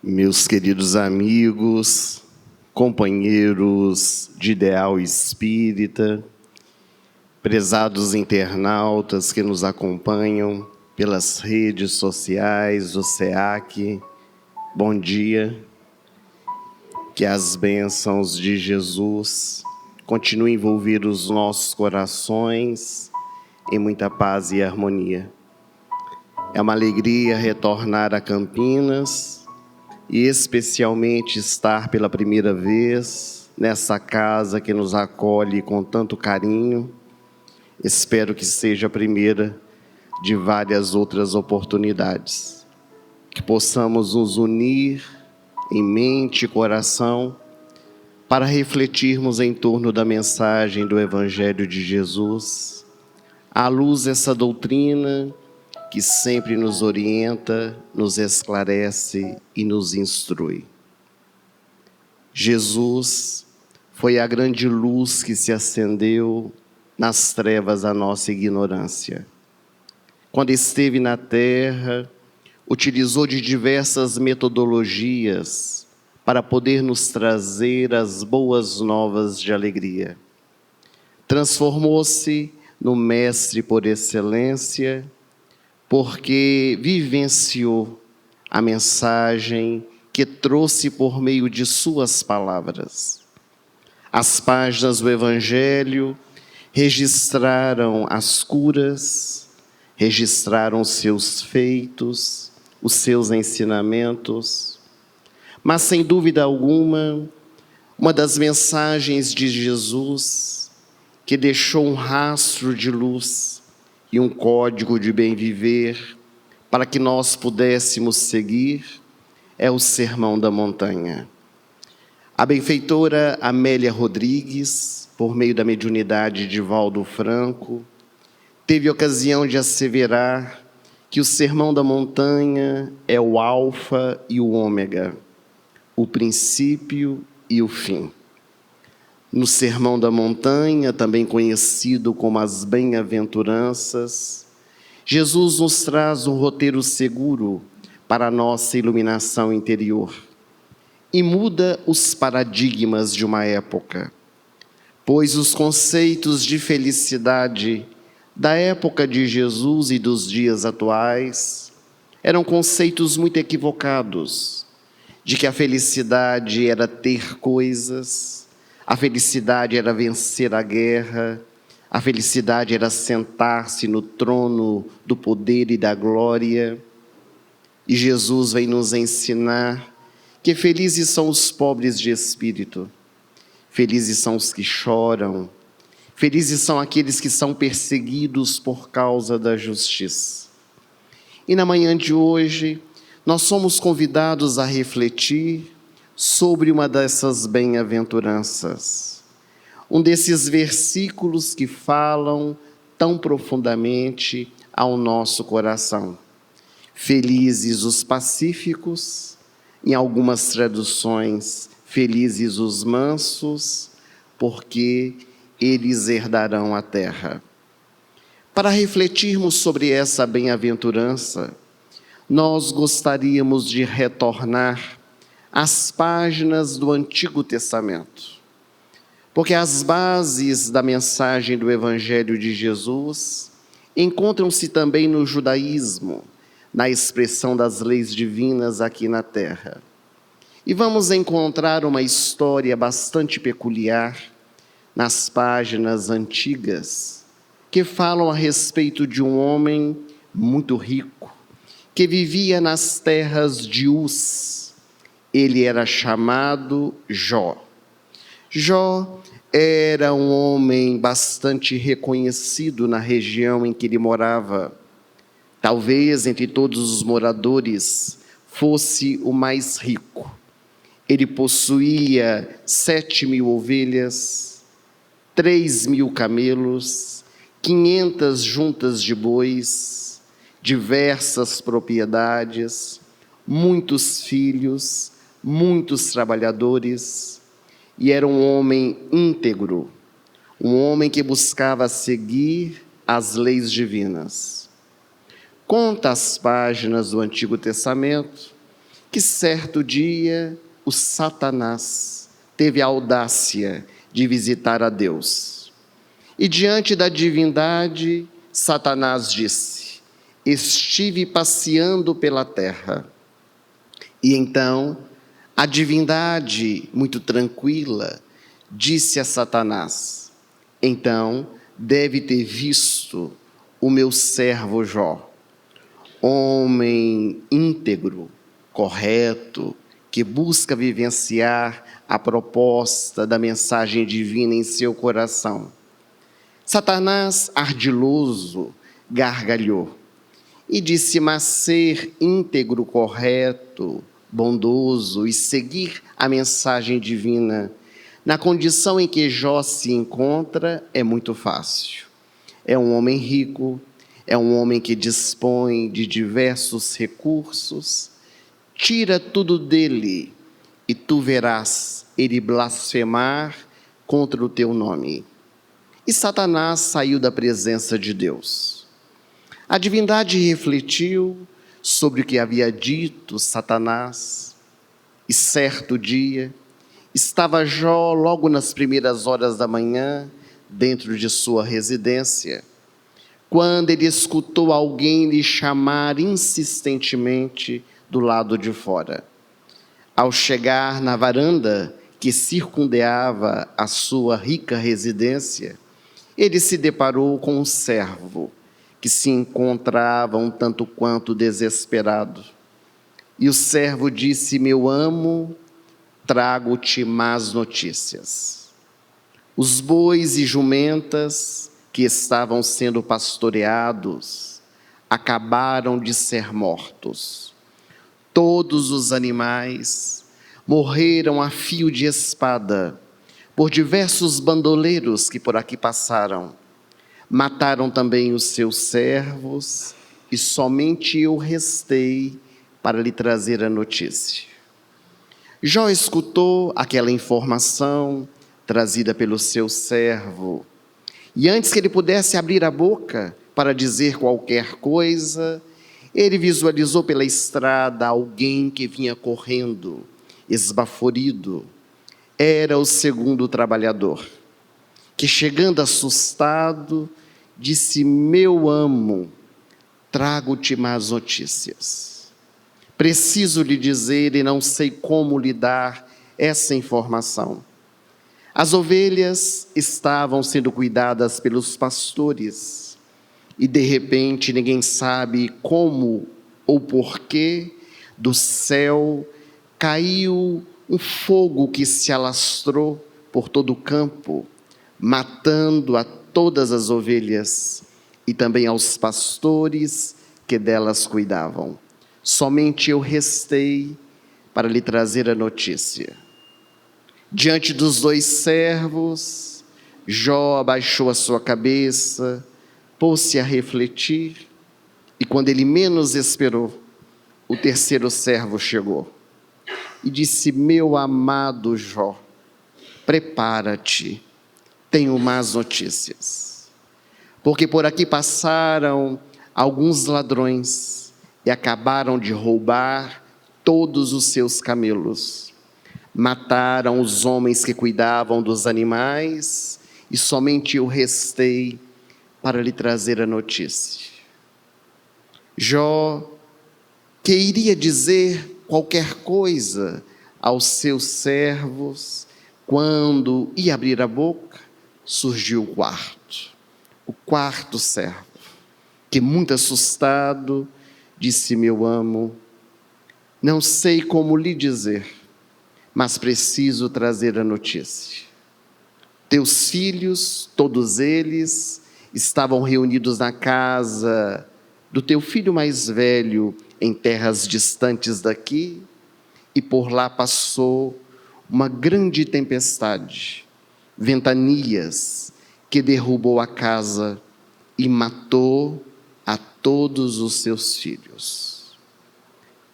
Meus queridos amigos, companheiros de ideal espírita, prezados internautas que nos acompanham pelas redes sociais do SEAC, bom dia. Que as bênçãos de Jesus continuem a envolver os nossos corações em muita paz e harmonia. É uma alegria retornar a Campinas e especialmente estar pela primeira vez nessa casa que nos acolhe com tanto carinho. Espero que seja a primeira de várias outras oportunidades. Que possamos nos unir em mente e coração para refletirmos em torno da mensagem do Evangelho de Jesus, à luz dessa doutrina que sempre nos orienta, nos esclarece e nos instrui. Jesus foi a grande luz que se acendeu nas trevas da nossa ignorância. Quando esteve na terra, utilizou de diversas metodologias para poder nos trazer as boas novas de alegria. Transformou-se no mestre por excelência, porque vivenciou a mensagem que trouxe por meio de suas palavras. As páginas do Evangelho registraram as curas, registraram os seus feitos, os seus ensinamentos, mas sem dúvida alguma, uma das mensagens de Jesus que deixou um rastro de luz e um código de bem viver para que nós pudéssemos seguir é o Sermão da Montanha. A benfeitora Amélia Rodrigues, por meio da mediunidade de Valdo Franco, teve ocasião de asseverar que o Sermão da Montanha é o alfa e o ômega, o princípio e o fim. No Sermão da Montanha, também conhecido como as Bem-aventuranças, Jesus nos traz um roteiro seguro para a nossa iluminação interior e muda os paradigmas de uma época, pois os conceitos de felicidade da época de Jesus e dos dias atuais eram conceitos muito equivocados, de que a felicidade era ter coisas, a felicidade era vencer a guerra, a felicidade era sentar-se no trono do poder e da glória. E Jesus vem nos ensinar que felizes são os pobres de espírito, felizes são os que choram, felizes são aqueles que são perseguidos por causa da justiça. E na manhã de hoje, nós somos convidados a refletir sobre uma dessas bem-aventuranças. Um desses versículos que falam tão profundamente ao nosso coração. Felizes os pacíficos, em algumas traduções, felizes os mansos, porque eles herdarão a terra. Para refletirmos sobre essa bem-aventurança, nós gostaríamos de retornar às páginas do Antigo Testamento, porque as bases da mensagem do Evangelho de Jesus encontram-se também no judaísmo, na expressão das leis divinas aqui na terra. E vamos encontrar uma história bastante peculiar nas páginas antigas, que falam a respeito de um homem muito rico, que vivia nas terras de Uz. Ele era chamado Jó. Jó era um homem bastante reconhecido na região em que ele morava. Talvez entre todos os moradores fosse o mais rico. Ele possuía 7.000 ovelhas, 3.000 camelos, 500 juntas de bois, diversas propriedades, muitos filhos, muitos trabalhadores, e era um homem íntegro, um homem que buscava seguir as leis divinas. Conta as páginas do Antigo Testamento que certo dia o Satanás teve a audácia de visitar a Deus. E diante da divindade, Satanás disse: estive passeando pela terra. E então a divindade, muito tranquila, disse a Satanás: então deve ter visto o meu servo Jó, homem íntegro, correto, que busca vivenciar a proposta da mensagem divina em seu coração. Satanás, ardiloso, gargalhou e disse: mas ser íntegro, correto, bondoso e seguir a mensagem divina na condição em que Jó se encontra é muito fácil. É um homem rico, é um homem que dispõe de diversos recursos. Tira tudo dele e tu verás ele blasfemar contra o teu nome. E Satanás saiu da presença de Deus. A divindade refletiu sobre o que havia dito Satanás, e certo dia estava Jó logo nas primeiras horas da manhã, dentro de sua residência, quando ele escutou alguém lhe chamar insistentemente do lado de fora. Ao chegar na varanda que circundeava a sua rica residência, ele se deparou com um servo que se encontrava um tanto quanto desesperado. E o servo disse: meu amo, trago-te más notícias. Os bois e jumentas que estavam sendo pastoreados acabaram de ser mortos. Todos os animais morreram a fio de espada por diversos bandoleiros que por aqui passaram. Mataram também os seus servos e somente eu restei para lhe trazer a notícia. Jó escutou aquela informação trazida pelo seu servo, e antes que ele pudesse abrir a boca para dizer qualquer coisa, ele visualizou pela estrada alguém que vinha correndo, esbaforido. Era o segundo trabalhador, que chegando assustado, disse: meu amo, trago-te más notícias. Preciso lhe dizer e não sei como lhe dar essa informação. As ovelhas estavam sendo cuidadas pelos pastores e de repente ninguém sabe como ou porquê do céu caiu um fogo que se alastrou por todo o campo, matando a todas as ovelhas e também aos pastores que delas cuidavam. Somente eu restei para lhe trazer a notícia. Diante dos dois servos, Jó abaixou a sua cabeça, pôs-se a refletir, e quando ele menos esperou, o terceiro servo chegou e disse: meu amado Jó, prepara-te, tenho más notícias. Porque por aqui passaram alguns ladrões e acabaram de roubar todos os seus camelos. Mataram os homens que cuidavam dos animais e somente eu restei para lhe trazer a notícia. Jó, que iria dizer qualquer coisa aos seus servos, quando ia abrir a boca, surgiu o quarto servo, que muito assustado disse: meu amo, não sei como lhe dizer, mas preciso trazer a notícia. Teus filhos, todos eles, estavam reunidos na casa do teu filho mais velho, em terras distantes daqui, e por lá passou uma grande tempestade, ventanias, que derrubou a casa e matou a todos os seus filhos.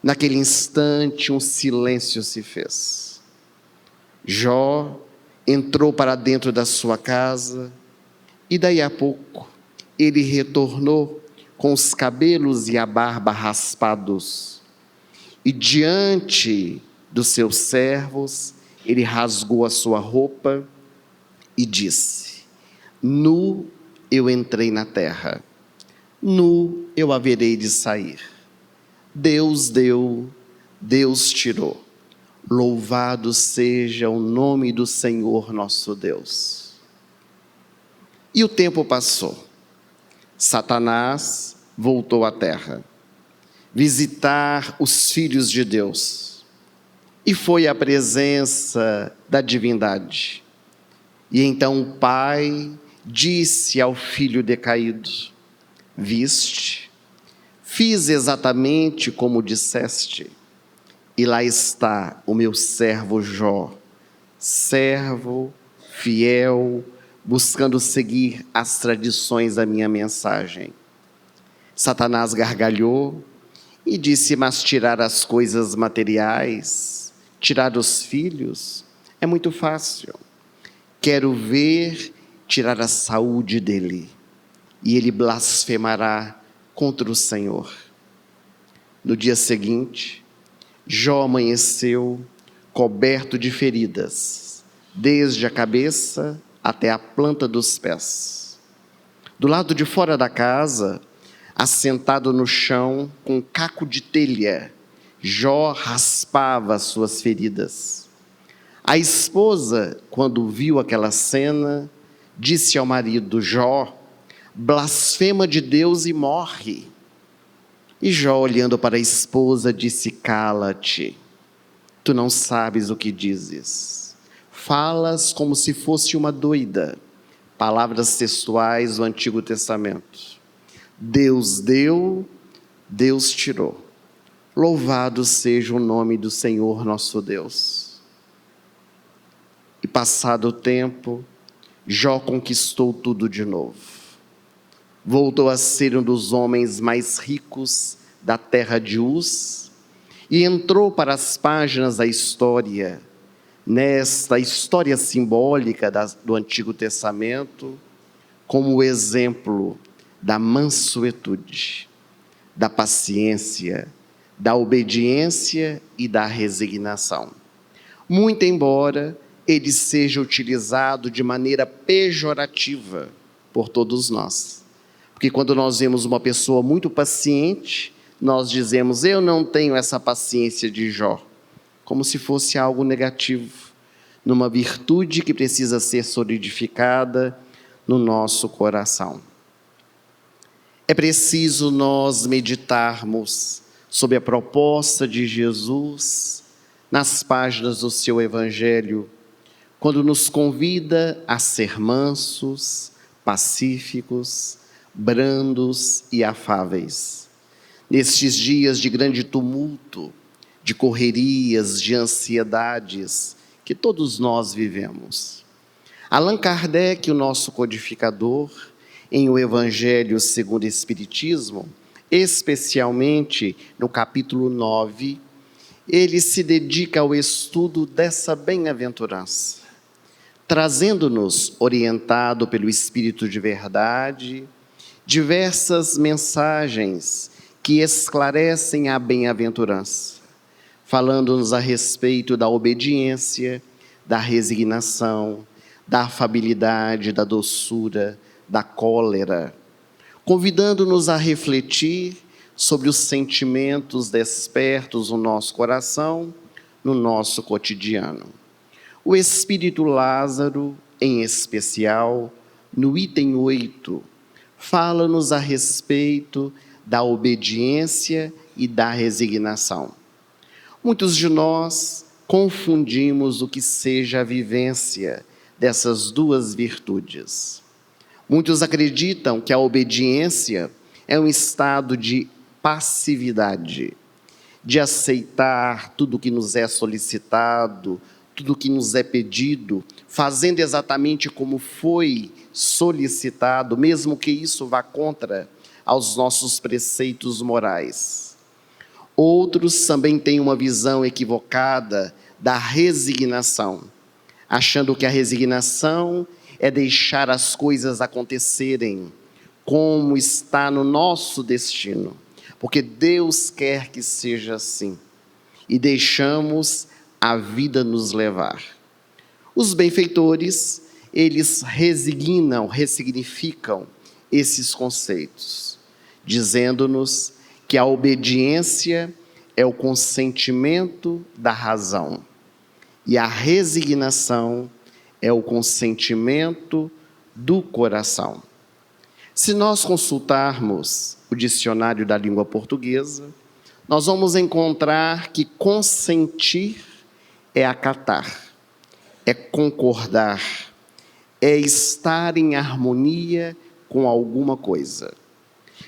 Naquele instante, um silêncio se fez. Jó entrou para dentro da sua casa e daí a pouco ele retornou com os cabelos e a barba raspados E diante dos seus servos, ele rasgou a sua roupa e disse: nu eu entrei na terra, nu eu haverei de sair. Deus deu, Deus tirou. Louvado seja o nome do Senhor nosso Deus. E o tempo passou. Satanás voltou à terra, visitar os filhos de Deus. E foi à presença da divindade. E então o pai disse ao filho decaído: viste, fiz exatamente como disseste, e lá está o meu servo Jó, servo fiel, buscando seguir as tradições da minha mensagem. Satanás gargalhou e disse: mas tirar as coisas materiais, tirar os filhos, é muito fácil. Quero ver tirar a saúde dele, e ele blasfemará contra o Senhor. No dia seguinte, Jó amanheceu coberto de feridas, desde a cabeça até a planta dos pés. Do lado de fora da casa, assentado no chão com um caco de telha, Jó raspava suas feridas. A esposa, quando viu aquela cena, disse ao marido: Jó, blasfema de Deus e morre. E Jó, olhando para a esposa, disse: cala-te, tu não sabes o que dizes. Falas como se fosse uma doida. Palavras textuais do Antigo Testamento. Deus deu, Deus tirou. Louvado seja o nome do Senhor nosso Deus. E passado o tempo, Jó conquistou tudo de novo. Voltou a ser um dos homens mais ricos da terra de Uz e entrou para as páginas da história, nesta história simbólica do Antigo Testamento, como o exemplo da mansuetude, da paciência, da obediência e da resignação. Muito embora ele seja utilizado de maneira pejorativa por todos nós. Porque quando nós vemos uma pessoa muito paciente, nós dizemos: eu não tenho essa paciência de Jó, como se fosse algo negativo, numa virtude que precisa ser solidificada no nosso coração. É preciso nós meditarmos sobre a proposta de Jesus nas páginas do seu Evangelho, quando nos convida a ser mansos, pacíficos, brandos e afáveis. Nestes dias de grande tumulto, de correrias, de ansiedades que todos nós vivemos. Allan Kardec, o nosso codificador, em O Evangelho segundo o Espiritismo, especialmente no capítulo 9, ele se dedica ao estudo dessa bem-aventurança, trazendo-nos, orientado pelo Espírito de verdade, diversas mensagens que esclarecem a bem-aventurança, falando-nos a respeito da obediência, da resignação, da afabilidade, da doçura, da cólera, convidando-nos a refletir sobre os sentimentos despertos no nosso coração, no nosso cotidiano. O Espírito Lázaro, em especial, no item 8, fala-nos a respeito da obediência e da resignação. Muitos de nós confundimos o que seja a vivência dessas duas virtudes. Muitos acreditam que a obediência é um estado de passividade, de aceitar tudo que nos é solicitado, tudo que nos é pedido, fazendo exatamente como foi solicitado, mesmo que isso vá contra aos nossos preceitos morais. Outros também têm uma visão equivocada da resignação, achando que a resignação é deixar as coisas acontecerem como está no nosso destino, porque Deus quer que seja assim. e deixamos a vida nos levar. Os benfeitores, eles ressignificam esses conceitos, dizendo-nos que a obediência é o consentimento da razão e a resignação é o consentimento do coração. Se nós consultarmos o dicionário da língua portuguesa, nós vamos encontrar que consentir é acatar, é concordar, é estar em harmonia com alguma coisa.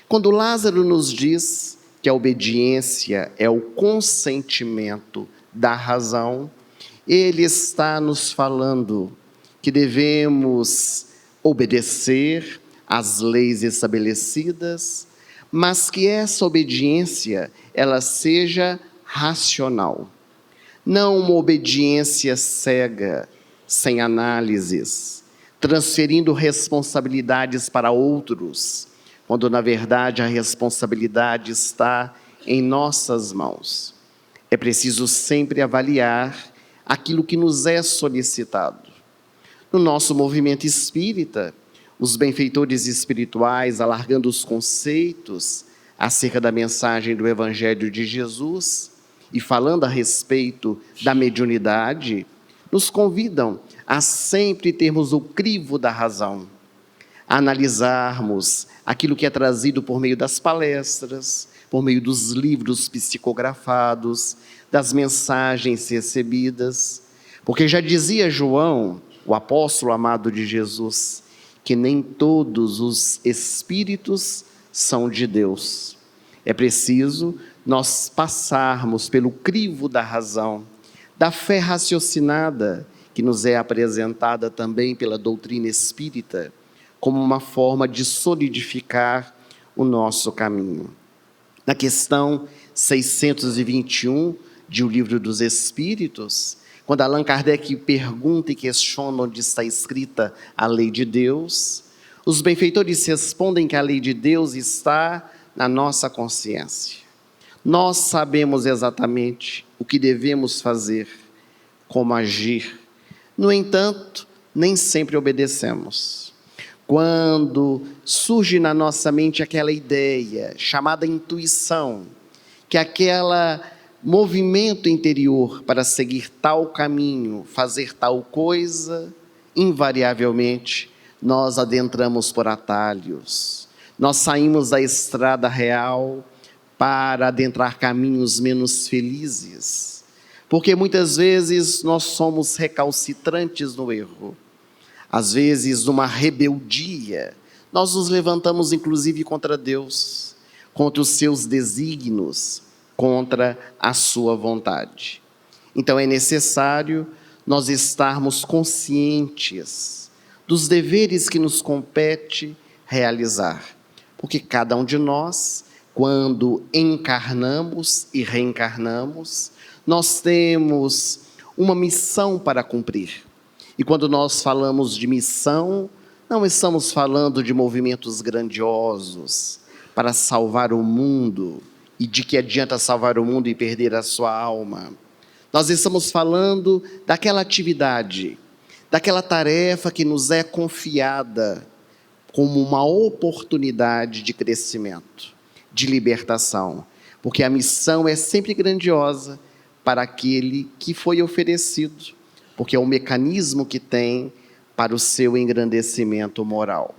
Quando Lázaro nos diz que a obediência é o consentimento da razão, ele está nos falando que devemos obedecer às leis estabelecidas, mas que essa obediência ela seja racional. Não uma obediência cega, sem análises, transferindo responsabilidades para outros, quando na verdade a responsabilidade está em nossas mãos. É preciso sempre avaliar aquilo que nos é solicitado. No nosso movimento espírita, os benfeitores espirituais, alargando os conceitos acerca da mensagem do Evangelho de Jesus e falando a respeito da mediunidade, nos convidam a sempre termos o crivo da razão, a analisarmos aquilo que é trazido por meio das palestras, por meio dos livros psicografados, das mensagens recebidas, porque já dizia João, o apóstolo amado de Jesus, que nem todos os espíritos são de Deus. É preciso nós passarmos pelo crivo da razão, da fé raciocinada, que nos é apresentada também pela doutrina espírita, como uma forma de solidificar o nosso caminho. Na questão 621 de O Livro dos Espíritos, quando Allan Kardec pergunta e questiona onde está escrita a lei de Deus, os benfeitores respondem que a lei de Deus está na nossa consciência. Nós sabemos exatamente o que devemos fazer, como agir. No entanto, nem sempre obedecemos. Quando surge na nossa mente aquela ideia chamada intuição, que é aquele movimento interior para seguir tal caminho, fazer tal coisa, invariavelmente nós adentramos por atalhos. Nós saímos da estrada real para adentrar caminhos menos felizes, porque muitas vezes nós somos recalcitrantes no erro. Às vezes, numa rebeldia, nós nos levantamos inclusive contra Deus, contra os seus desígnios, contra a sua vontade. Então é necessário nós estarmos conscientes dos deveres que nos compete realizar, porque cada um de nós, quando encarnamos e reencarnamos, nós temos uma missão para cumprir. E quando nós falamos de missão, não estamos falando de movimentos grandiosos para salvar o mundo, e de que adianta salvar o mundo e perder a sua alma. Nós estamos falando daquela atividade, daquela tarefa que nos é confiada como uma oportunidade de crescimento, de libertação, porque a missão é sempre grandiosa para aquele que foi oferecido, porque é o mecanismo que tem para o seu engrandecimento moral.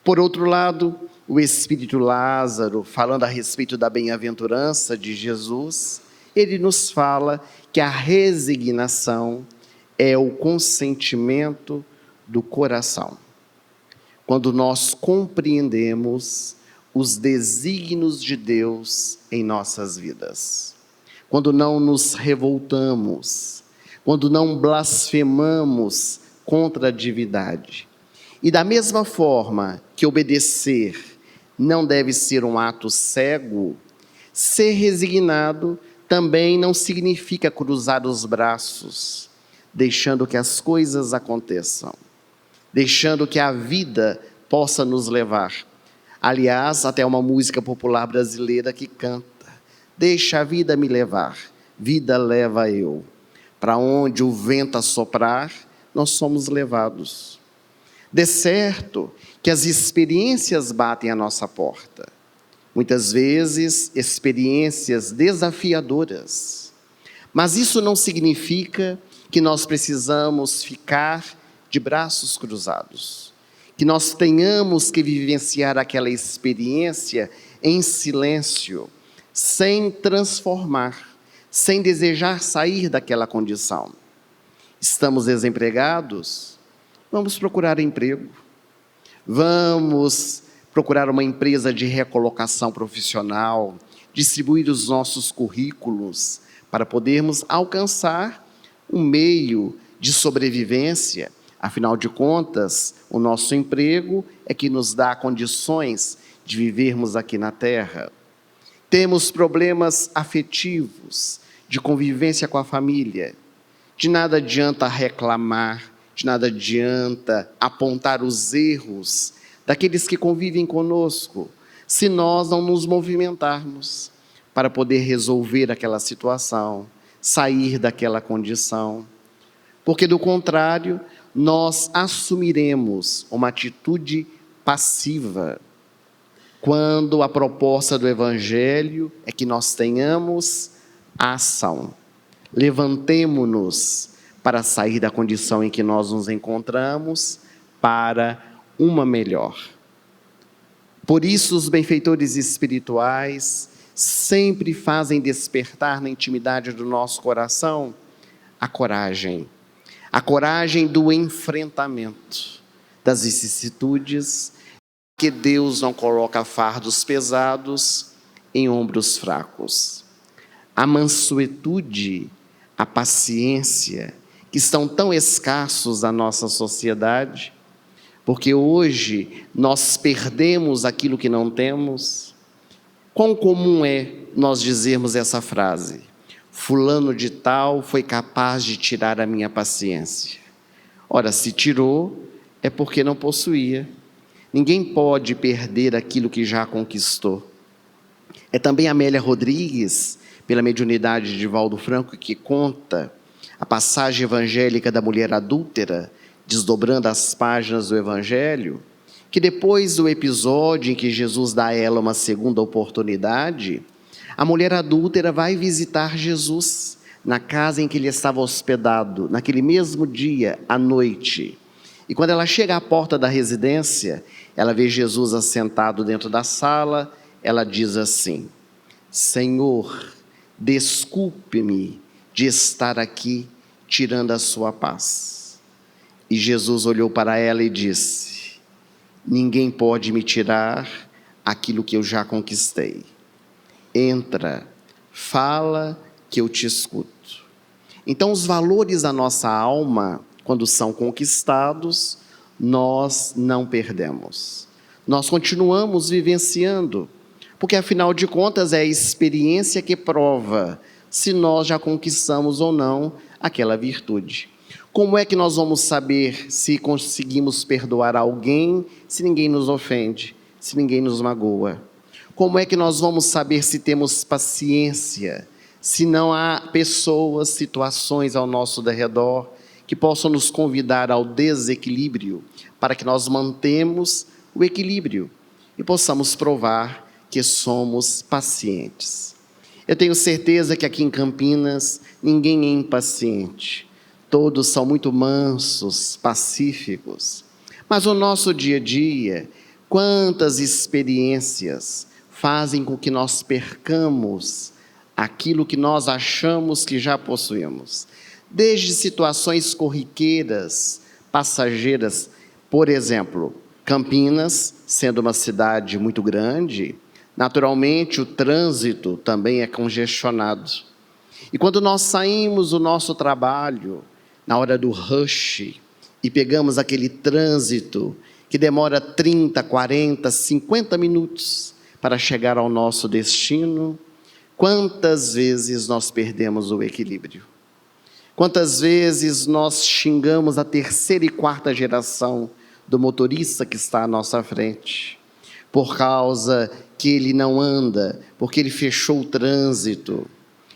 Por outro lado, o Espírito Lázaro, falando a respeito da bem-aventurança de Jesus, ele nos fala que a resignação é o consentimento do coração. Quando nós compreendemos os desígnios de Deus em nossas vidas, quando não nos revoltamos, quando não blasfemamos contra a divindade. E da mesma forma que obedecer não deve ser um ato cego, ser resignado também não significa cruzar os braços, deixando que as coisas aconteçam, deixando que a vida possa nos levar. Aliás, até uma música popular brasileira que canta: deixa a vida me levar, vida leva eu. Para onde o vento assoprar, nós somos levados. De certo que as experiências batem à nossa porta. Muitas vezes, experiências desafiadoras. Mas isso não significa que nós precisamos ficar de braços cruzados. Que nós tenhamos que vivenciar aquela experiência em silêncio, sem transformar, sem desejar sair daquela condição. Estamos desempregados? Vamos procurar emprego. Vamos procurar uma empresa de recolocação profissional, distribuir os nossos currículos para podermos alcançar um meio de sobrevivência. Afinal de contas, o nosso emprego é que nos dá condições de vivermos aqui na terra. Temos problemas afetivos, de convivência com a família. De nada adianta reclamar, de nada adianta apontar os erros daqueles que convivem conosco, se nós não nos movimentarmos para poder resolver aquela situação, sair daquela condição. Porque, do contrário, nós assumiremos uma atitude passiva, quando a proposta do Evangelho é que nós tenhamos a ação. Levantemo-nos para sair da condição em que nós nos encontramos para uma melhor. Por isso, os benfeitores espirituais sempre fazem despertar na intimidade do nosso coração a coragem do enfrentamento das vicissitudes, que Deus não coloca fardos pesados em ombros fracos. A mansuetude, a paciência, que estão tão escassos na nossa sociedade, porque hoje nós perdemos aquilo que não temos. Quão comum é nós dizermos essa frase: fulano de tal foi capaz de tirar a minha paciência. Ora, se tirou, é porque não possuía. Ninguém pode perder aquilo que já conquistou. É também Amélia Rodrigues, pela mediunidade de Valdo Franco, que conta a passagem evangélica da mulher adúltera, desdobrando as páginas do Evangelho, que depois do episódio em que Jesus dá a ela uma segunda oportunidade, a mulher adúltera vai visitar Jesus na casa em que ele estava hospedado, naquele mesmo dia, à noite. E quando ela chega à porta da residência, ela vê Jesus assentado dentro da sala, ela diz assim: Senhor, desculpe-me de estar aqui tirando a sua paz. E Jesus olhou para ela e disse: ninguém pode me tirar aquilo que eu já conquistei. Entra, fala que eu te escuto. Então, os valores da nossa alma, quando são conquistados, nós não perdemos. Nós continuamos vivenciando, porque afinal de contas é a experiência que prova se nós já conquistamos ou não aquela virtude. Como é que nós vamos saber se conseguimos perdoar alguém, se ninguém nos ofende, se ninguém nos magoa? Como é que nós vamos saber se temos paciência, se não há pessoas, situações ao nosso derredor que possam nos convidar ao desequilíbrio, para que nós mantemos o equilíbrio e possamos provar que somos pacientes? Eu tenho certeza que aqui em Campinas ninguém é impaciente. Todos são muito mansos, pacíficos. Mas o nosso dia a dia, quantas experiências fazem com que nós percamos aquilo que nós achamos que já possuímos. Desde situações corriqueiras, passageiras. Por exemplo, Campinas, sendo uma cidade muito grande, naturalmente o trânsito também é congestionado. E quando nós saímos do nosso trabalho, na hora do rush, e pegamos aquele trânsito que demora 30, 40, 50 minutos para chegar ao nosso destino, quantas vezes nós perdemos o equilíbrio? Quantas vezes nós xingamos a terceira e quarta geração do motorista que está à nossa frente, por causa que ele não anda, porque ele fechou o trânsito.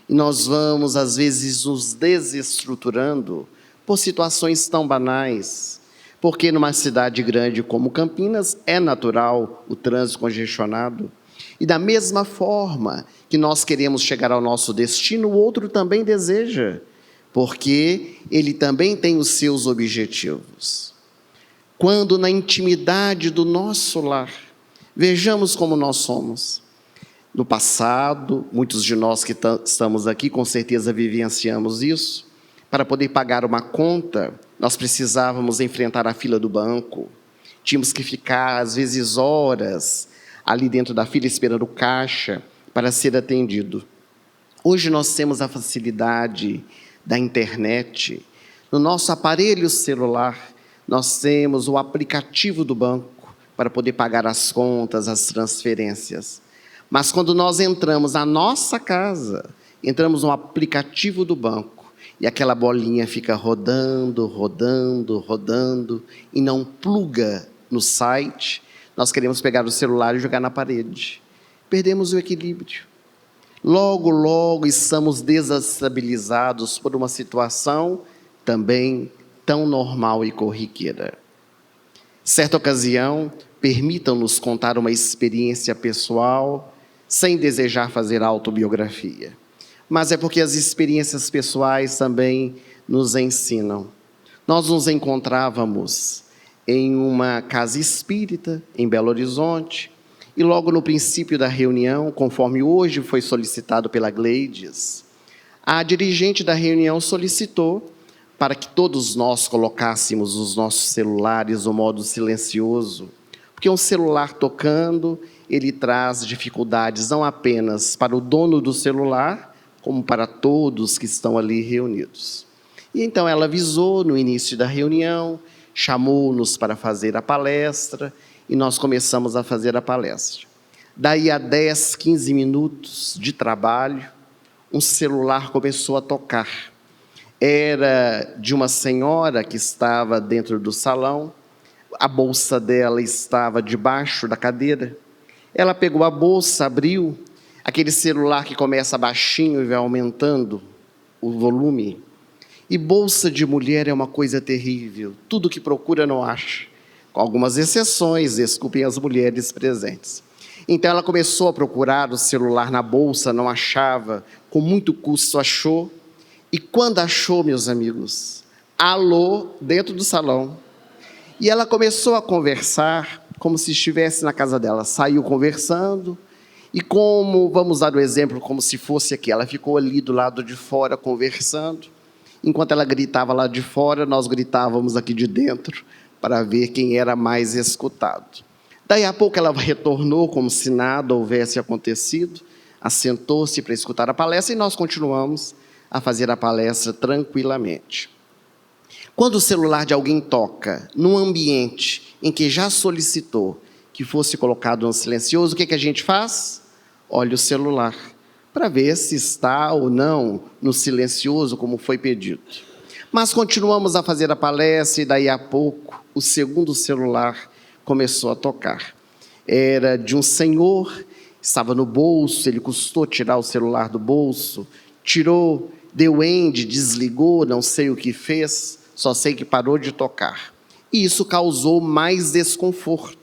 E nós vamos, às vezes, nos desestruturando por situações tão banais. Porque numa cidade grande como Campinas é natural o trânsito congestionado. E da mesma forma que nós queremos chegar ao nosso destino, o outro também deseja, porque ele também tem os seus objetivos. Quando na intimidade do nosso lar, vejamos como nós somos. No passado, muitos de nós que estamos aqui com certeza vivenciamos isso. Para poder pagar uma conta, nós precisávamos enfrentar a fila do banco. Tínhamos que ficar, às vezes, horas ali dentro da fila esperando o caixa para ser atendido. Hoje nós temos a facilidade da internet. No nosso aparelho celular, nós temos o aplicativo do banco para poder pagar as contas, as transferências. Mas quando nós entramos na nossa casa, entramos no aplicativo do banco e aquela bolinha fica rodando, rodando, rodando e não pluga no site, nós queremos pegar o celular e jogar na parede. Perdemos o equilíbrio. Logo, logo estamos desestabilizados por uma situação também tão normal e corriqueira. Certa ocasião, permitam-nos contar uma experiência pessoal, sem desejar fazer autobiografia. Mas é porque as experiências pessoais também nos ensinam. Nós nos encontrávamos em uma casa espírita, em Belo Horizonte, e logo no princípio da reunião, conforme hoje foi solicitado pela Gleides, a dirigente da reunião solicitou para que todos nós colocássemos os nossos celulares no modo silencioso, porque um celular tocando, ele traz dificuldades não apenas para o dono do celular, como para todos que estão ali reunidos. E então ela avisou no início da reunião, chamou-nos para fazer a palestra, e nós começamos a fazer a palestra. Daí a 10, 15 minutos de trabalho, um celular começou a tocar. Era de uma senhora que estava dentro do salão, a bolsa dela estava debaixo da cadeira. Ela pegou a bolsa, abriu, aquele celular que começa baixinho e vai aumentando o volume. E bolsa de mulher é uma coisa terrível, tudo que procura não acha. Com algumas exceções, desculpem as mulheres presentes. Então ela começou a procurar o celular na bolsa, não achava, com muito custo achou. E quando achou, meus amigos, alô, dentro do salão. E ela começou a conversar como se estivesse na casa dela. Saiu conversando e como, vamos dar o exemplo, como se fosse aqui. Ela ficou ali do lado de fora conversando. Enquanto ela gritava lá de fora, nós gritávamos aqui de dentro para ver quem era mais escutado. Daí a pouco ela retornou como se nada houvesse acontecido, assentou-se para escutar a palestra e nós continuamos a fazer a palestra tranquilamente. Quando o celular de alguém toca num ambiente em que já solicitou que fosse colocado no silencioso, o que a gente faz? Olha o celular para ver se está ou não no silencioso como foi pedido. Mas continuamos a fazer a palestra e daí a pouco o segundo celular começou a tocar. Era de um senhor, estava no bolso, ele custou tirar o celular do bolso, tirou, deu end, desligou, não sei o que fez, só sei que parou de tocar. E isso causou mais desconforto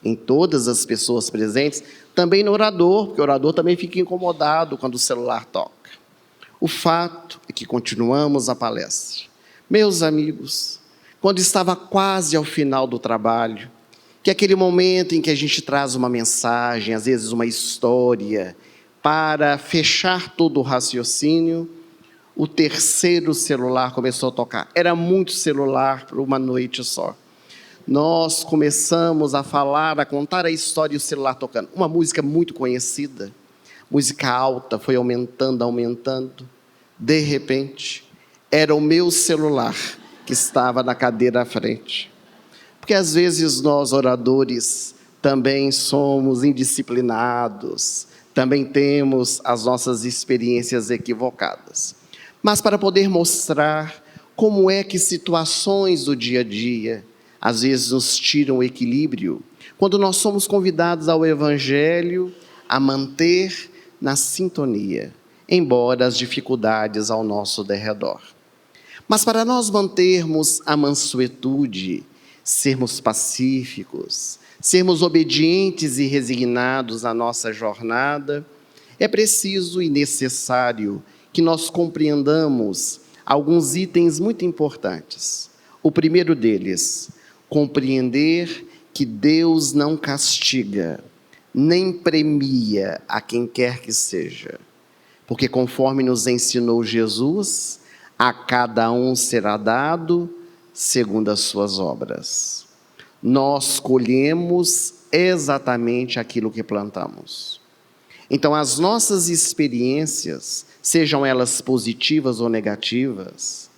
em todas as pessoas presentes, também no orador, porque o orador também fica incomodado quando o celular toca. O fato é que continuamos a palestra. Meus amigos, quando estava quase ao final do trabalho, que é aquele momento em que a gente traz uma mensagem, às vezes uma história, para fechar todo o raciocínio, o terceiro celular começou a tocar. Era muito celular para uma noite só. Nós começamos a falar, a contar a história e o celular tocando. Uma música muito conhecida, música alta, foi aumentando, aumentando. De repente, era o meu celular que estava na cadeira à frente. Porque às vezes nós, oradores, também somos indisciplinados, também temos as nossas experiências equivocadas. Mas para poder mostrar como é que situações do dia a dia, às vezes nos tiram o equilíbrio, quando nós somos convidados ao Evangelho a manter na sintonia. embora as dificuldades ao nosso derredor. Mas para nós mantermos a mansuetude, sermos pacíficos, sermos obedientes e resignados na nossa jornada, é preciso e necessário que nós compreendamos alguns itens muito importantes. O primeiro deles, compreender que Deus não castiga, nem premia a quem quer que seja. Porque conforme nos ensinou Jesus, a cada um será dado segundo as suas obras. Nós colhemos exatamente aquilo que plantamos. Então, as nossas experiências, sejam elas positivas ou negativas,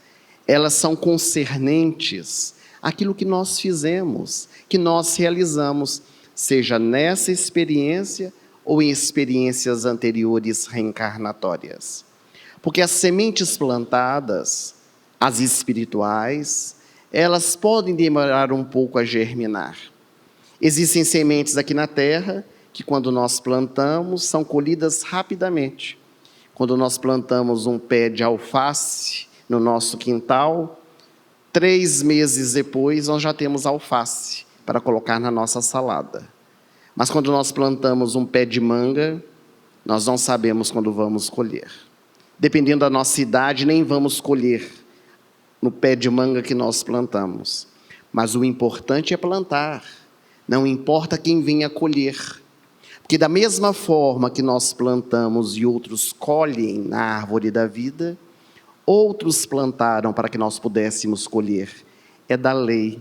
elas são concernentes àquilo que nós fizemos, que nós realizamos, seja nessa experiência ou em experiências anteriores reencarnatórias. Porque as sementes plantadas, as espirituais, elas podem demorar um pouco a germinar. Existem sementes aqui na terra que, quando nós plantamos, são colhidas rapidamente. Quando nós plantamos um pé de alface no nosso quintal, 3 meses depois nós já temos alface para colocar na nossa salada. Mas quando nós plantamos um pé de manga, nós não sabemos quando vamos colher. Dependendo da nossa idade, nem vamos colher no pé de manga que nós plantamos. Mas o importante é plantar, não importa quem venha colher. Porque da mesma forma que nós plantamos e outros colhem na árvore da vida, outros plantaram para que nós pudéssemos colher. É da lei.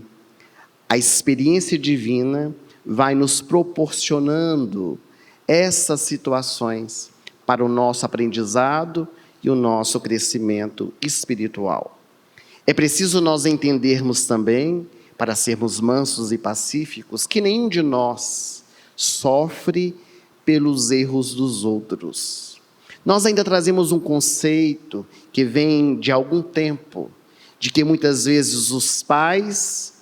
A experiência divina vai nos proporcionando essas situações para o nosso aprendizado e o nosso crescimento espiritual. É preciso nós entendermos também, para sermos mansos e pacíficos, que nenhum de nós sofre pelos erros dos outros. Nós ainda trazemos um conceito que vem de algum tempo, de que muitas vezes os pais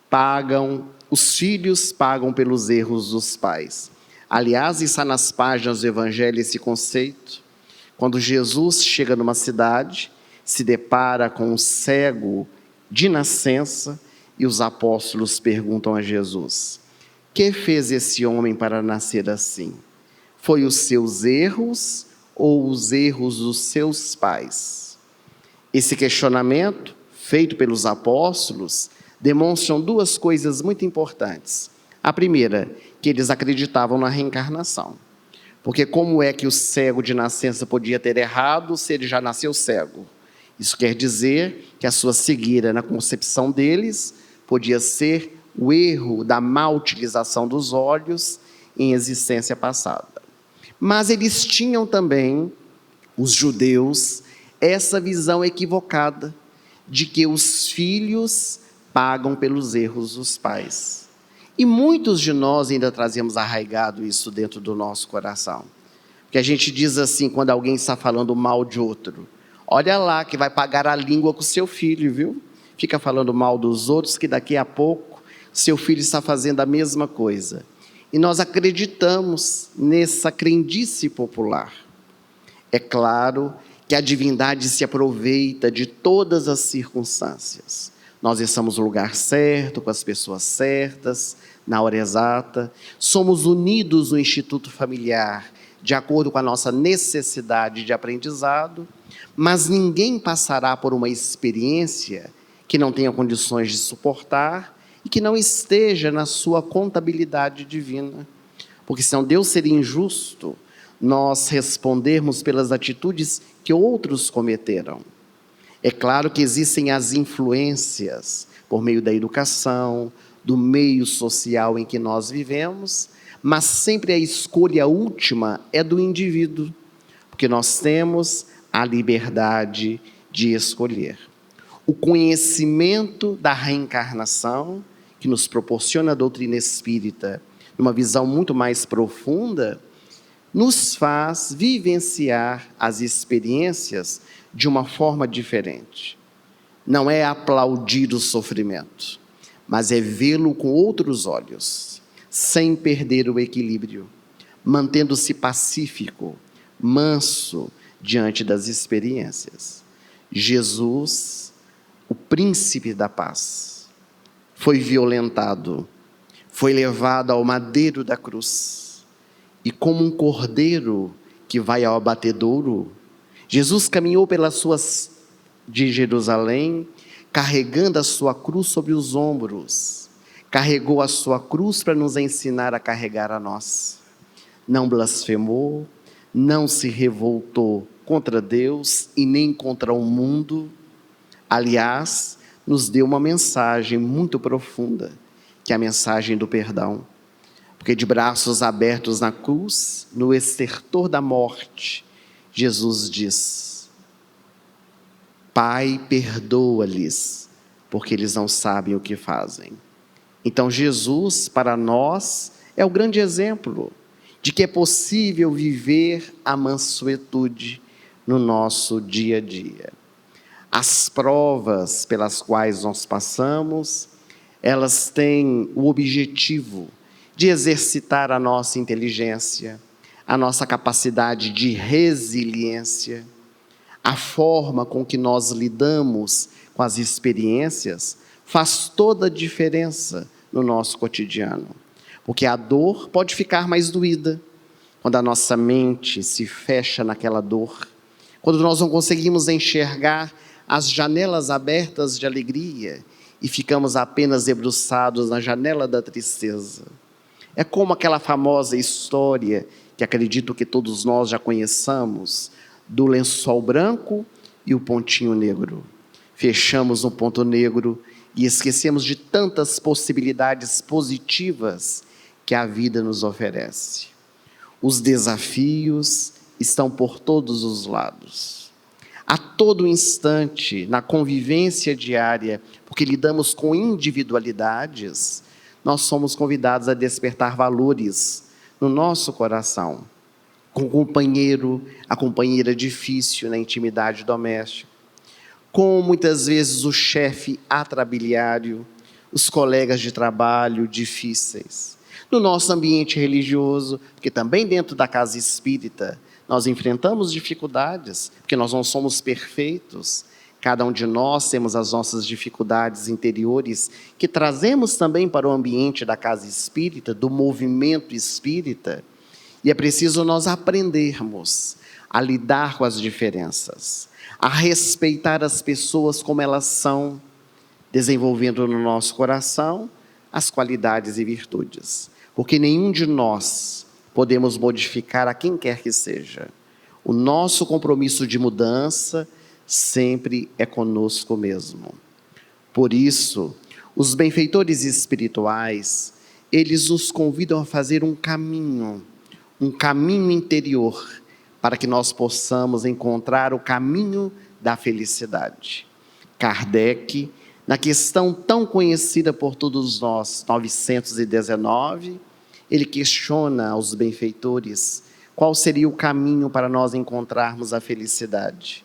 pagam, os filhos pagam pelos erros dos pais. Aliás, está nas páginas do Evangelho esse conceito. Quando Jesus chega numa cidade, se depara com um cego de nascença e os apóstolos perguntam a Jesus: que fez esse homem para nascer assim? Foi os seus erros ou os erros dos seus pais? Esse questionamento, feito pelos apóstolos, demonstram 2 coisas muito importantes. A primeira, que eles acreditavam na reencarnação. Porque como é que o cego de nascença podia ter errado se ele já nasceu cego? Isso quer dizer que a sua cegueira, na concepção deles, podia ser o erro da má utilização dos olhos em existência passada. Mas eles tinham também, os judeus, essa visão equivocada de que os filhos pagam pelos erros dos pais. E muitos de nós ainda trazemos arraigado isso dentro do nosso coração. Porque a gente diz assim, quando alguém está falando mal de outro: olha lá que vai pagar a língua com o seu filho, viu? Fica falando mal dos outros, que daqui a pouco seu filho está fazendo a mesma coisa. E nós acreditamos nessa crendice popular. É claro que a divindade se aproveita de todas as circunstâncias. Nós estamos no lugar certo, com as pessoas certas, na hora exata. Somos unidos no instituto familiar, de acordo com a nossa necessidade de aprendizado, mas ninguém passará por uma experiência que não tenha condições de suportar e que não esteja na sua contabilidade divina. Porque senão Deus seria injusto nós respondermos pelas atitudes que outros cometeram. É claro que existem as influências por meio da educação, do meio social em que nós vivemos, mas sempre a escolha última é do indivíduo, porque nós temos a liberdade de escolher. O conhecimento da reencarnação, que nos proporciona a doutrina espírita, numa visão muito mais profunda, nos faz vivenciar as experiências de uma forma diferente. Não é aplaudir o sofrimento, mas é vê-lo com outros olhos, sem perder o equilíbrio, mantendo-se pacífico, manso, diante das experiências. Jesus, o príncipe da paz, foi violentado, foi levado ao madeiro da cruz, e como um cordeiro que vai ao abatedouro, Jesus caminhou pelas ruas de Jerusalém, carregando a sua cruz sobre os ombros, carregou a sua cruz para nos ensinar a carregar a nossa. Não blasfemou, não se revoltou contra Deus e nem contra o mundo. Aliás, nos deu uma mensagem muito profunda, que é a mensagem do perdão. Porque de braços abertos na cruz, no estertor da morte, Jesus diz: Pai, perdoa-lhes, porque eles não sabem o que fazem. Então Jesus, para nós, é o grande exemplo de que é possível viver a mansuetude no nosso dia a dia. As provas pelas quais nós passamos, elas têm o objetivo de exercitar a nossa inteligência, a nossa capacidade de resiliência, a forma com que nós lidamos com as experiências faz toda a diferença no nosso cotidiano. Porque a dor pode ficar mais doída quando a nossa mente se fecha naquela dor, quando nós não conseguimos enxergar as janelas abertas de alegria e ficamos apenas debruçados na janela da tristeza. É como aquela famosa história, que acredito que todos nós já conheçamos, do lençol branco e o pontinho negro. Fechamos no ponto negro e esquecemos de tantas possibilidades positivas que a vida nos oferece. Os desafios estão por todos os lados. A todo instante, na convivência diária, porque lidamos com individualidades, nós somos convidados a despertar valores no nosso coração. Com o companheiro, a companheira difícil na intimidade doméstica, com muitas vezes o chefe atrabiliário, os colegas de trabalho difíceis. No nosso ambiente religioso, porque também dentro da casa espírita, nós enfrentamos dificuldades, porque nós não somos perfeitos. Cada um de nós temos as nossas dificuldades interiores, que trazemos também para o ambiente da casa espírita, do movimento espírita. E é preciso nós aprendermos a lidar com as diferenças, a respeitar as pessoas como elas são, desenvolvendo no nosso coração as qualidades e virtudes. Porque nenhum de nós podemos modificar a quem quer que seja. O nosso compromisso de mudança sempre é conosco mesmo. Por isso, os benfeitores espirituais, eles nos convidam a fazer um caminho interior, para que nós possamos encontrar o caminho da felicidade. Kardec, na questão tão conhecida por todos nós, 919, ele questiona aos benfeitores qual seria o caminho para nós encontrarmos a felicidade.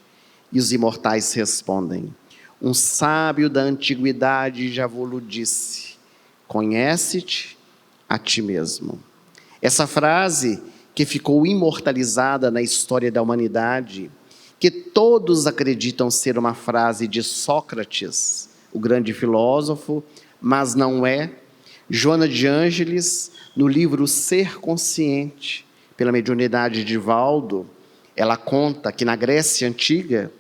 E os imortais respondem: um sábio da antiguidade já vos disse, conhece-te a ti mesmo. Essa frase que ficou imortalizada na história da humanidade, que todos acreditam ser uma frase de Sócrates, o grande filósofo, mas não é. Joana de Ângeles, no livro Ser Consciente, pela mediunidade de Valdo, ela conta que na Grécia Antiga,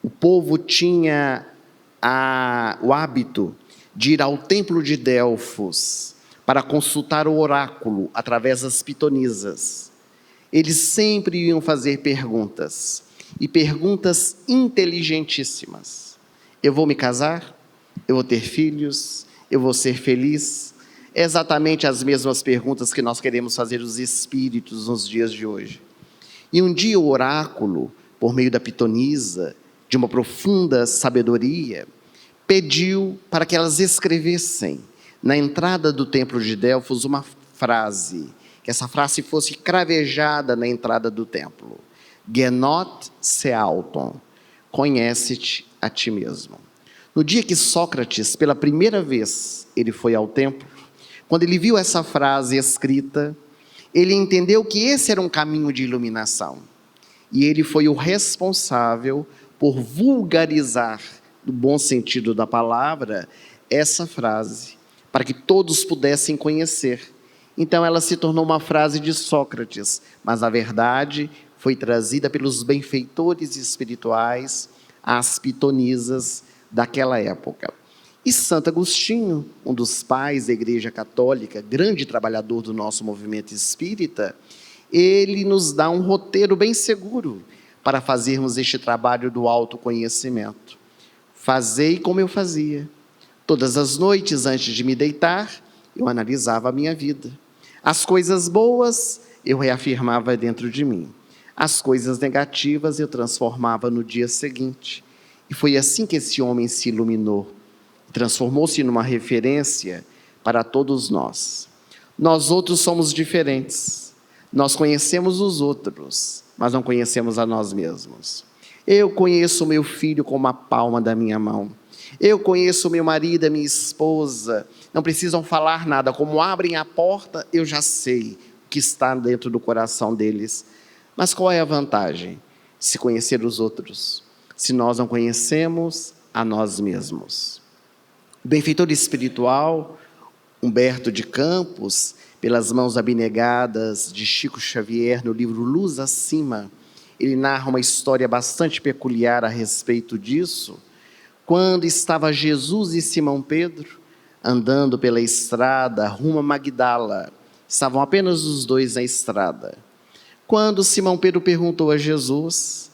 o povo tinha o hábito de ir ao templo de Delfos para consultar o oráculo através das pitonisas. Eles sempre iam fazer perguntas, e perguntas inteligentíssimas. Eu vou me casar? Eu vou ter filhos? Eu vou ser feliz? É exatamente as mesmas perguntas que nós queremos fazer aos espíritos nos dias de hoje. E um dia o oráculo, por meio da pitonisa, de uma profunda sabedoria, pediu para que elas escrevessem na entrada do templo de Delfos uma frase, que essa frase fosse cravejada na entrada do templo. Genot se auton, conhece-te a ti mesmo. No dia que Sócrates, pela primeira vez, ele foi ao templo, quando ele viu essa frase escrita, ele entendeu que esse era um caminho de iluminação. E ele foi o responsável por vulgarizar, no bom sentido da palavra, essa frase, para que todos pudessem conhecer. Então ela se tornou uma frase de Sócrates, mas na verdade foi trazida pelos benfeitores espirituais, as pitonisas daquela época. E Santo Agostinho, um dos pais da Igreja Católica, grande trabalhador do nosso movimento espírita, ele nos dá um roteiro bem seguro para fazermos este trabalho do autoconhecimento. Fazei como eu fazia. Todas as noites, antes de me deitar, eu analisava a minha vida. As coisas boas, eu reafirmava dentro de mim. As coisas negativas, eu transformava no dia seguinte. E foi assim que esse homem se iluminou. Transformou-se numa referência para todos nós. Nós outros somos diferentes. Nós conhecemos os outros, mas não conhecemos a nós mesmos. Eu conheço o meu filho como a palma da minha mão. Eu conheço o meu marido, a minha esposa. Não precisam falar nada. Como abrem a porta, eu já sei o que está dentro do coração deles. Mas qual é a vantagem? Se conhecer os outros, se nós não conhecemos a nós mesmos. O benfeitor espiritual, Humberto de Campos, pelas mãos abnegadas de Chico Xavier, no livro Luz Acima, ele narra uma história bastante peculiar a respeito disso, quando estava Jesus e Simão Pedro andando pela estrada rumo a Magdala. Estavam apenas os dois na estrada. Quando Simão Pedro perguntou a Jesus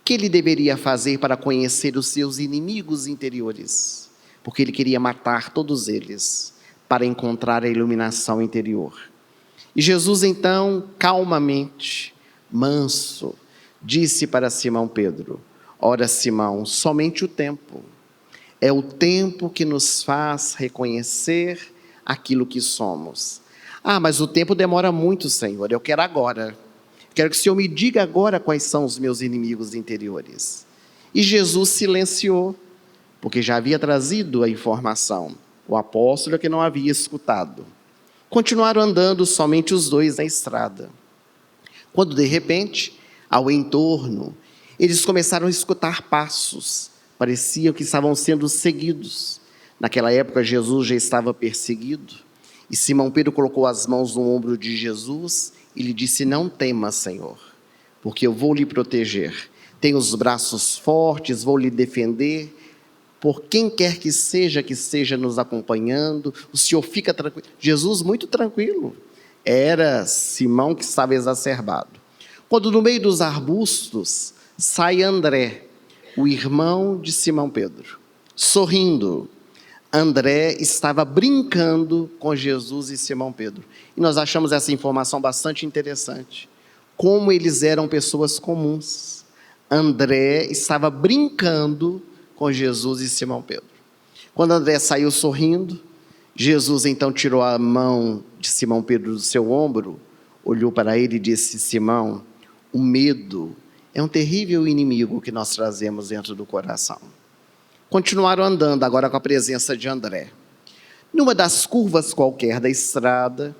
o que ele deveria fazer para conhecer os seus inimigos interiores, porque ele queria matar todos eles para encontrar a iluminação interior. E Jesus então, calmamente, manso, disse para Simão Pedro: ora, Simão, somente o tempo. É o tempo que nos faz reconhecer aquilo que somos. Ah, mas o tempo demora muito, Senhor, eu quero agora. Quero que o Senhor me diga agora quais são os meus inimigos interiores. E Jesus silenciou, porque já havia trazido a informação. O apóstolo é que não havia escutado. Continuaram andando somente os dois na estrada. Quando de repente, ao entorno, eles começaram a escutar passos. Pareciam que estavam sendo seguidos. Naquela época Jesus já estava perseguido. E Simão Pedro colocou as mãos no ombro de Jesus e lhe disse: não tema, Senhor, porque eu vou lhe proteger. Tenho os braços fortes, vou lhe defender. Por quem quer que esteja nos acompanhando, o Senhor fica tranquilo. Jesus muito tranquilo. Era Simão que estava exacerbado. Quando no meio dos arbustos sai André, o irmão de Simão Pedro, sorrindo. André estava brincando com Jesus e Simão Pedro. E nós achamos essa informação bastante interessante. Como eles eram pessoas comuns. André estava brincando com Jesus e Simão Pedro. Quando André saiu sorrindo, Jesus então tirou a mão de Simão Pedro do seu ombro, olhou para ele e disse: Simão, o medo é um terrível inimigo que nós trazemos dentro do coração. Continuaram andando, agora com a presença de André. Numa das curvas qualquer da estrada,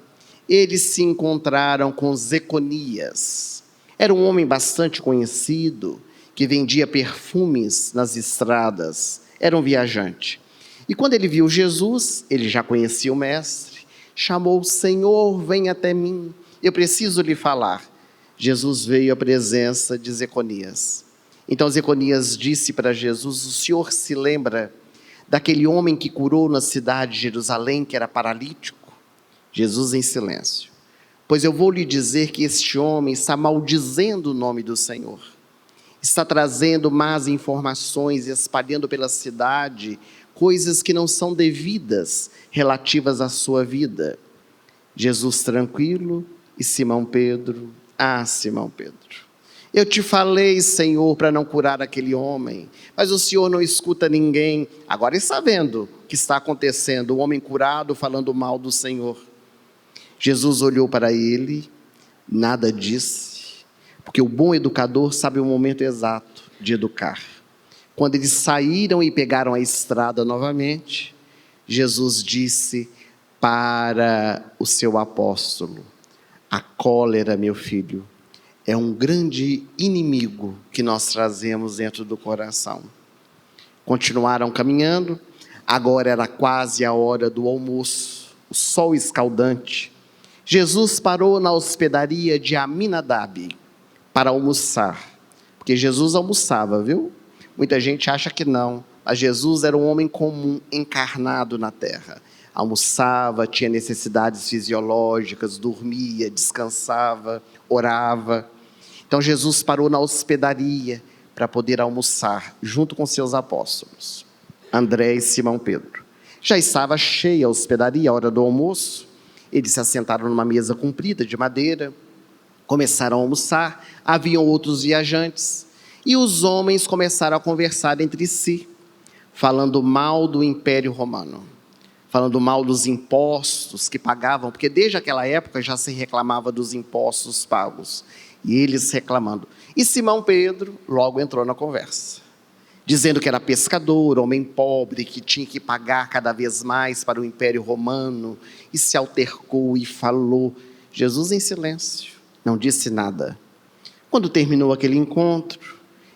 eles se encontraram com Zeconias. Era um homem bastante conhecido, que vendia perfumes nas estradas. Era um viajante. E quando ele viu Jesus, ele já conhecia o mestre, chamou: Senhor, vem até mim, eu preciso lhe falar. Jesus veio à presença de Zeconias. Então Zeconias disse para Jesus: o senhor se lembra daquele homem que curou na cidade de Jerusalém, que era paralítico? Jesus em silêncio. Pois eu vou lhe dizer que este homem está maldizendo o nome do Senhor. Está trazendo más informações, espalhando pela cidade coisas que não são devidas relativas à sua vida. Jesus tranquilo e Simão Pedro: ah, Simão Pedro, eu te falei, Senhor, para não curar aquele homem, mas o Senhor não escuta ninguém. Agora está vendo o que está acontecendo, o homem curado falando mal do Senhor. Jesus olhou para ele, nada disse, porque o bom educador sabe o momento exato de educar. Quando eles saíram e pegaram a estrada novamente, Jesus disse para o seu apóstolo: a cólera, meu filho, é um grande inimigo que nós trazemos dentro do coração. Continuaram caminhando, agora era quase a hora do almoço, o sol escaldante. Jesus parou na hospedaria de Aminadab para almoçar, porque Jesus almoçava, viu? Muita gente acha que não, mas Jesus era um homem comum, encarnado na terra. Almoçava, tinha necessidades fisiológicas, dormia, descansava, orava. Então Jesus parou na hospedaria para poder almoçar junto com seus apóstolos, André e Simão Pedro. Já estava cheia a hospedaria, a hora do almoço. Eles se assentaram numa mesa comprida de madeira, começaram a almoçar, haviam outros viajantes, e os homens começaram a conversar entre si, falando mal do Império Romano, falando mal dos impostos que pagavam, porque desde aquela época já se reclamava dos impostos pagos, e eles reclamando. E Simão Pedro logo entrou na conversa, dizendo que era pescador, homem pobre, que tinha que pagar cada vez mais para o Império Romano, e se altercou e falou. Jesus em silêncio, não disse nada. Quando terminou aquele encontro,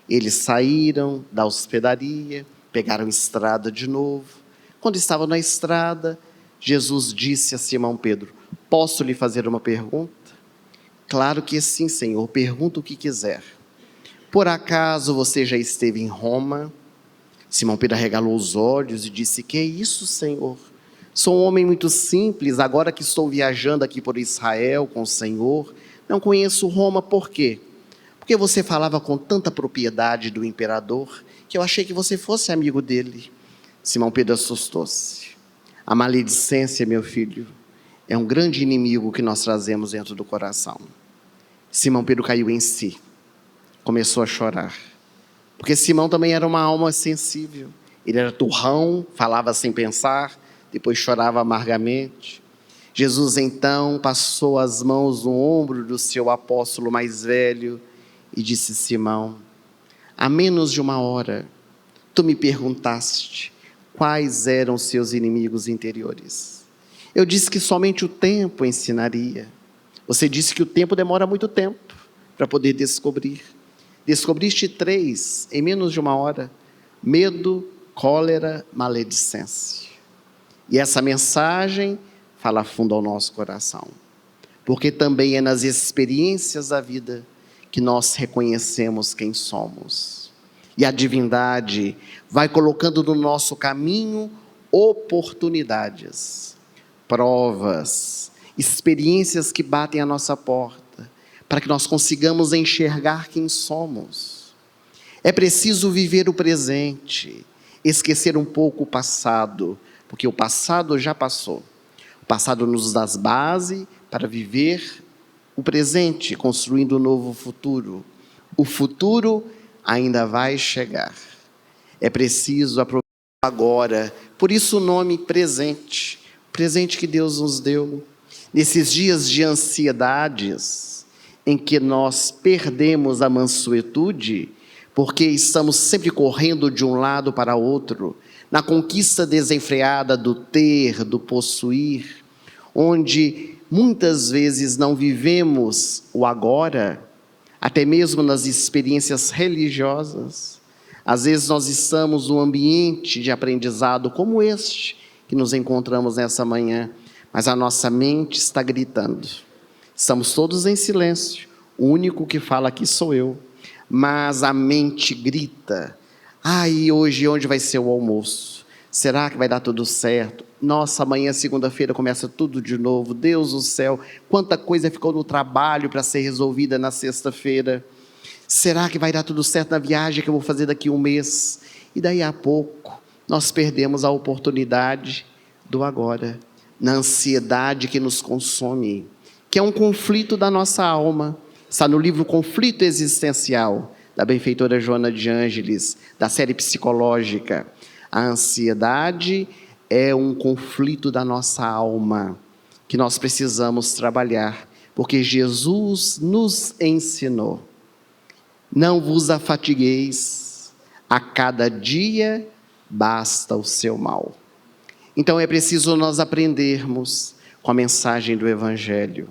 eles saíram da hospedaria, pegaram estrada de novo. Quando estavam na estrada, Jesus disse a Simão Pedro: posso lhe fazer uma pergunta? Claro que sim, Senhor, pergunta o que quiser. Por acaso você já esteve em Roma? Simão Pedro arregalou os olhos e disse: que é isso, Senhor? Sou um homem muito simples, agora que estou viajando aqui por Israel com o Senhor, não conheço Roma. Por quê? Porque você falava com tanta propriedade do imperador, que eu achei que você fosse amigo dele. Simão Pedro assustou-se. A maledicência, meu filho, é um grande inimigo que nós trazemos dentro do coração. Simão Pedro caiu em si, começou a chorar, porque Simão também era uma alma sensível. Ele era turrão, falava sem pensar, depois chorava amargamente. Jesus então passou as mãos no ombro do seu apóstolo mais velho e disse: Simão, há menos de uma hora tu me perguntaste quais eram seus inimigos interiores. Eu disse que somente o tempo ensinaria. Você disse que o tempo demora muito tempo para poder descobrir. Descobriste 3 em menos de uma hora: medo, cólera, maledicência. E essa mensagem fala fundo ao nosso coração, porque também é nas experiências da vida que nós reconhecemos quem somos. E a divindade vai colocando no nosso caminho oportunidades, provas, experiências que batem à nossa porta, para que nós consigamos enxergar quem somos. É preciso viver o presente, esquecer um pouco o passado, porque o passado já passou. O passado nos dá base para viver o presente, construindo um novo futuro. O futuro ainda vai chegar. É preciso aproveitar agora, por isso o nome presente, presente que Deus nos deu. Nesses dias de ansiedades, em que nós perdemos a mansuetude, porque estamos sempre correndo de um lado para outro, na conquista desenfreada do ter, do possuir, onde muitas vezes não vivemos o agora, até mesmo nas experiências religiosas. Às vezes nós estamos num ambiente de aprendizado como este que nos encontramos nessa manhã, mas a nossa mente está gritando. Estamos todos em silêncio, o único que fala aqui sou eu, mas a mente grita: e hoje onde vai ser o almoço? Será que vai dar tudo certo? Nossa, amanhã, segunda-feira, começa tudo de novo. Deus do céu, quanta coisa ficou no trabalho para ser resolvida na sexta-feira. Será que vai dar tudo certo na viagem que eu vou fazer daqui a um mês? E daí a pouco, nós perdemos a oportunidade do agora, na ansiedade que nos consome, que é um conflito da nossa alma. Está no livro Conflito Existencial, da benfeitora Joana de Ângeles, da série psicológica. A ansiedade é um conflito da nossa alma, que nós precisamos trabalhar, porque Jesus nos ensinou: não vos afatigueis, a cada dia basta o seu mal. Então é preciso nós aprendermos com a mensagem do Evangelho,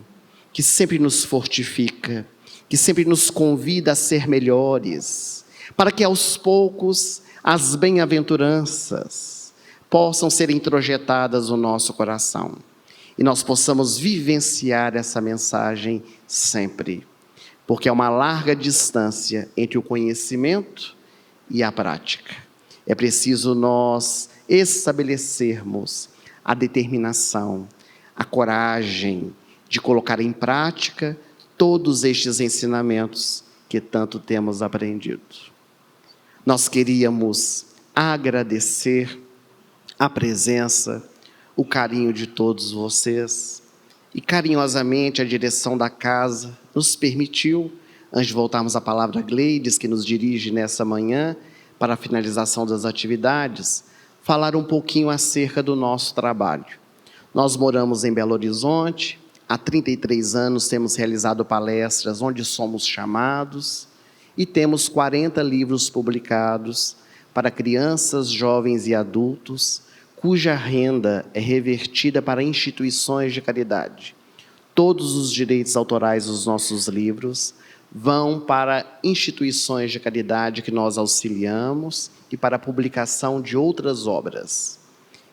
que sempre nos fortifica, que sempre nos convida a ser melhores, para que aos poucos as bem-aventuranças possam ser introjetadas no nosso coração e nós possamos vivenciar essa mensagem sempre, porque é uma larga distância entre o conhecimento e a prática. É preciso nós estabelecermos a determinação, a coragem de colocar em prática todos estes ensinamentos que tanto temos aprendido. Nós queríamos agradecer a presença, o carinho de todos vocês e carinhosamente a direção da casa nos permitiu, antes de voltarmos à palavra Gleides, que nos dirige nessa manhã, para a finalização das atividades, falar um pouquinho acerca do nosso trabalho. Nós moramos em Belo Horizonte, há 33 anos temos realizado palestras onde somos chamados e temos 40 livros publicados para crianças, jovens e adultos, cuja renda é revertida para instituições de caridade. Todos os direitos autorais dos nossos livros vão para instituições de caridade que nós auxiliamos e para a publicação de outras obras.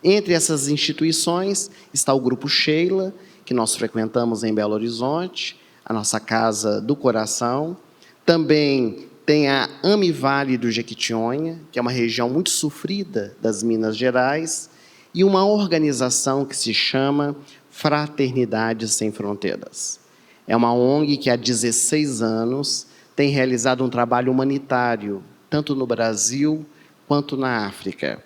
Entre essas instituições está o Grupo Sheila, que nós frequentamos em Belo Horizonte, a nossa Casa do Coração. Também tem a Amivale do Jequitinhonha, que é uma região muito sofrida das Minas Gerais, e uma organização que se chama Fraternidade Sem Fronteiras. É uma ONG que há 16 anos tem realizado um trabalho humanitário, tanto no Brasil quanto na África.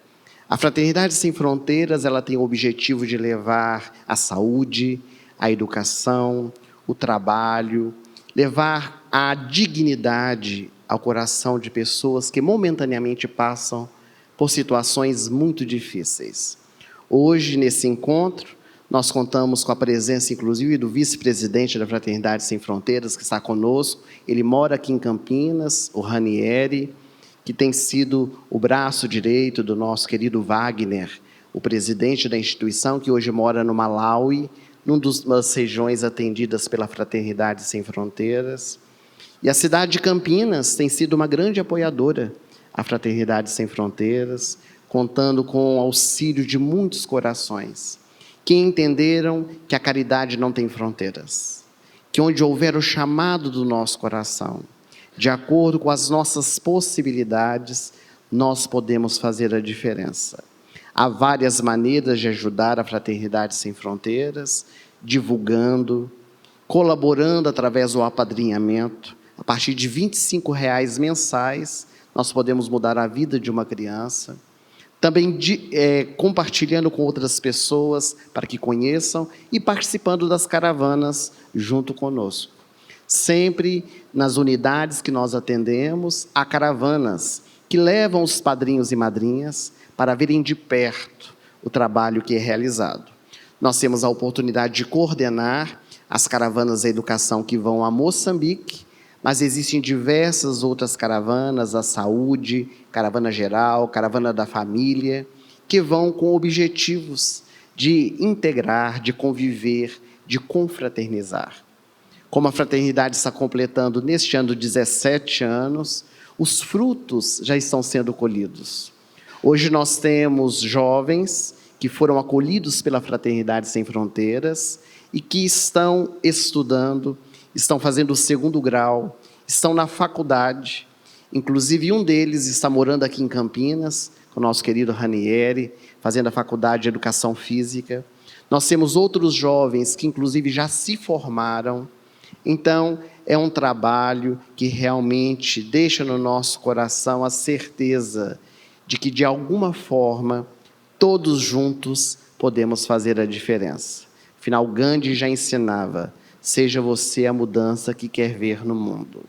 A Fraternidade Sem Fronteiras, ela tem o objetivo de levar a saúde, a educação, o trabalho, levar a dignidade ao coração de pessoas que momentaneamente passam por situações muito difíceis. Hoje, nesse encontro, nós contamos com a presença, inclusive, do vice-presidente da Fraternidade Sem Fronteiras, que está conosco. Ele mora aqui em Campinas, o Ranieri, que tem sido o braço direito do nosso querido Wagner, o presidente da instituição, que hoje mora no Malawi, numa das regiões atendidas pela Fraternidade Sem Fronteiras. E a cidade de Campinas tem sido uma grande apoiadora à Fraternidade Sem Fronteiras, contando com o auxílio de muitos corações, que entenderam que a caridade não tem fronteiras, que onde houver o chamado do nosso coração, de acordo com as nossas possibilidades, nós podemos fazer a diferença. Há várias maneiras de ajudar a Fraternidade Sem Fronteiras, divulgando, colaborando através do apadrinhamento. A partir de R$ 25,00 mensais, nós podemos mudar a vida de uma criança. Também compartilhando com outras pessoas para que conheçam e participando das caravanas junto conosco. Sempre nas unidades que nós atendemos, há caravanas que levam os padrinhos e madrinhas para verem de perto o trabalho que é realizado. Nós temos a oportunidade de coordenar as caravanas da educação que vão a Moçambique, mas existem diversas outras caravanas, a saúde, caravana geral, caravana da família, que vão com objetivos de integrar, de conviver, de confraternizar. Como a fraternidade está completando neste ano 17 anos, os frutos já estão sendo colhidos. Hoje nós temos jovens que foram acolhidos pela Fraternidade Sem Fronteiras e que estão estudando, estão fazendo o 2º grau, estão na faculdade, inclusive um deles está morando aqui em Campinas, com o nosso querido Ranieri, fazendo a faculdade de Educação Física. Nós temos outros jovens que inclusive já se formaram. Então, é um trabalho que realmente deixa no nosso coração a certeza de que, de alguma forma, todos juntos podemos fazer a diferença. Afinal, Gandhi já ensinava: seja você a mudança que quer ver no mundo.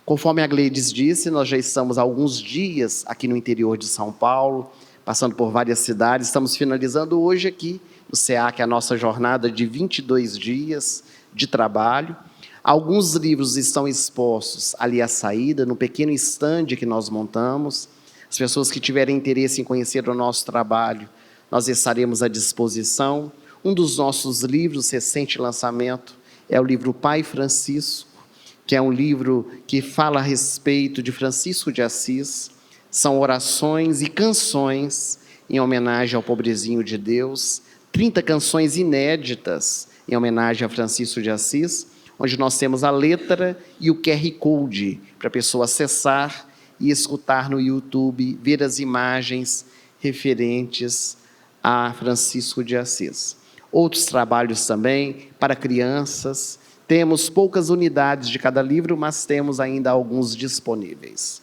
Conforme a Gleides disse, nós já estamos há alguns dias aqui no interior de São Paulo, passando por várias cidades. Estamos finalizando hoje aqui no SEAC a nossa jornada de 22 dias de trabalho. Alguns livros estão expostos ali à saída, no pequeno estande que nós montamos. As pessoas que tiverem interesse em conhecer o nosso trabalho, nós estaremos à disposição. Um dos nossos livros, recente lançamento, é o livro Pai Francisco, que é um livro que fala a respeito de Francisco de Assis. São orações e canções em homenagem ao pobrezinho de Deus, 30 canções inéditas em homenagem a Francisco de Assis, onde nós temos a letra e o QR Code para a pessoa acessar e escutar no YouTube, ver as imagens referentes a Francisco de Assis. Outros trabalhos também para crianças. Temos poucas unidades de cada livro, mas temos ainda alguns disponíveis.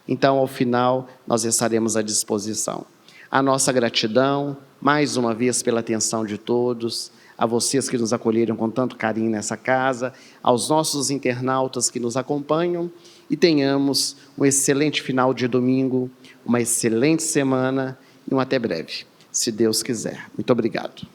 Então, ao final, nós estaremos à disposição. A nossa gratidão, mais uma vez, pela atenção de todos, a vocês que nos acolheram com tanto carinho nessa casa, aos nossos internautas que nos acompanham, e tenhamos um excelente final de domingo, uma excelente semana e um até breve, se Deus quiser. Muito obrigado.